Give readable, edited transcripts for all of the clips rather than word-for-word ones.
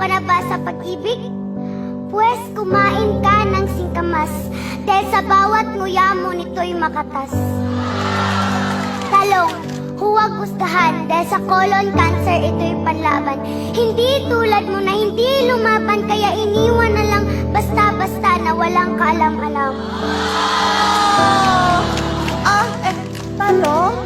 ka na ba sa pag-ibig? Pwes kumain ka ng singkamas, dahil sa bawat nguya mo nito'y makatas. Talong, huwag gustahan, dahil sa colon cancer ito'y panlaban. Hindi tulad mo na hindi lumaban, kaya iniwan na lang basta-basta na walang kaalam-alam. Talong?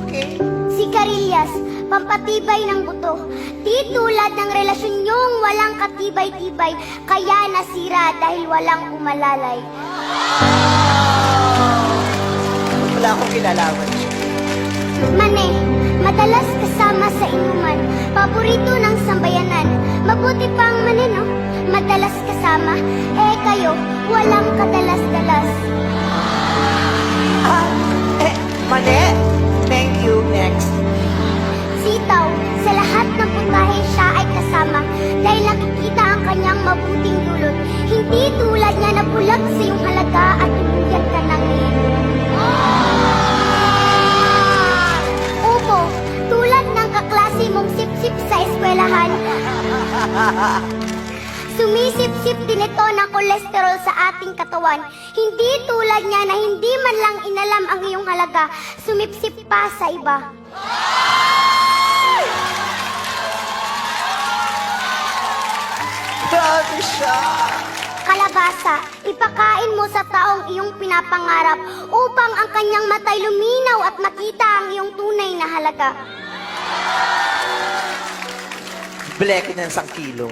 Okay. Sigarilyas, pampatibay ng buto. Di tulad ng relasyon niyong walang katibay-tibay, kaya nasira dahil walang umalalay. Wala akong kilalaman. Mane, madalas kasama sa inuman, paborito ng sambayanan. Mabuti pang mane, no? Madalas kasama, kayo, walang kadalas-dalas. Mane? Thank you. Next. Sitaw, sa lahat ng putahe siya ay kasama, dahil nakikita ang kanyang mabuting dulot. Hindi tulad niya na bulag sa iyong halaga at tuluyan ka ng Upo, tulad ng kaklase mong sip-sip sa eskwelahan. Sumisip-sip din ito ng kolesterol sa ating katawan. Hindi tulad niya na hindi man lang inalam ang iyong halaga, sumipsip pa sa iba. Grabe siya. Kalabasa, ipakain mo sa taong iyong pinapangarap upang ang kanyang matay luminaw at makita ang iyong tunay na halaga. Bleki ng 1 kilo.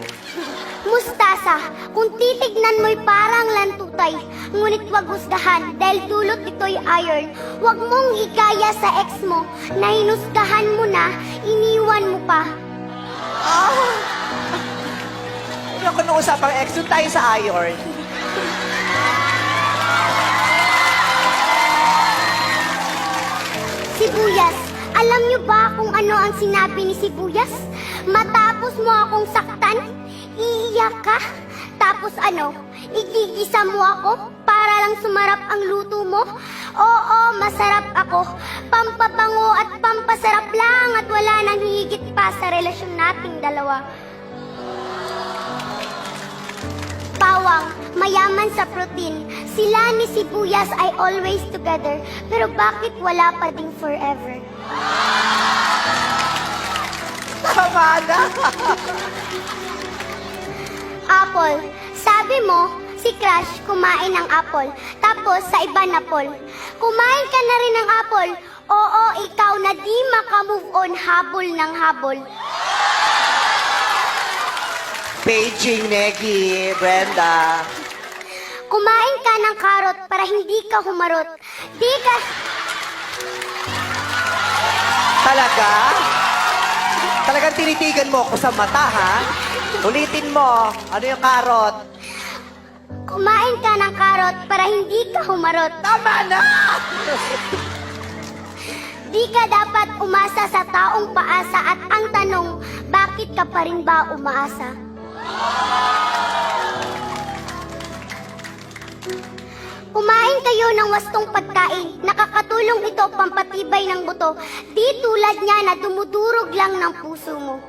Mustasa, kung titignan mo'y parang lantutay, ngunit wag husgahan dahil dulot ito'y iron. Wag mong igaya sa ex mo na hinusgahan mo na, iniwan mo pa. Ano ko nung usapang ex, doon tayo sa iron. Sibuyas, alam niyo ba kung ano ang sinabi ni Sibuyas? Matapos mo akong saktan, iiyak ka. Tapos ano, igigisa mo ako para lang sumarap ang luto mo? Oo, masarap ako. Pampabango at pampasarap lang at wala nang higit pa sa relasyon nating dalawa. Bawang, mayaman sa protein. Sila ni Sibuyas ay always together. Pero bakit wala pa ding forever? Tama na. Apple, sabi mo, si Crush kumain ng apple. Tapos sa iba na Paul. Kumain ka na rin ng apple. Oo, ikaw na di makamove on, habol ng habol. Paging, Negi, Brenda. Kumain ka ng karot para hindi ka humarot. Di ka... Talaga? Talagang tinitigan mo ako sa mata, ha? Ulitin mo. Ano yung karot? Kumain ka ng karot para hindi ka humarot. Tama na! Di ka dapat umasa sa taong paasa at ang tanong, bakit ka pa rin ba umaasa? Kumain kayo ng wastong pagkain. Nakakatulong ito pampatibay ng buto. Di tulad niya na dumudurog lang ng puso mo.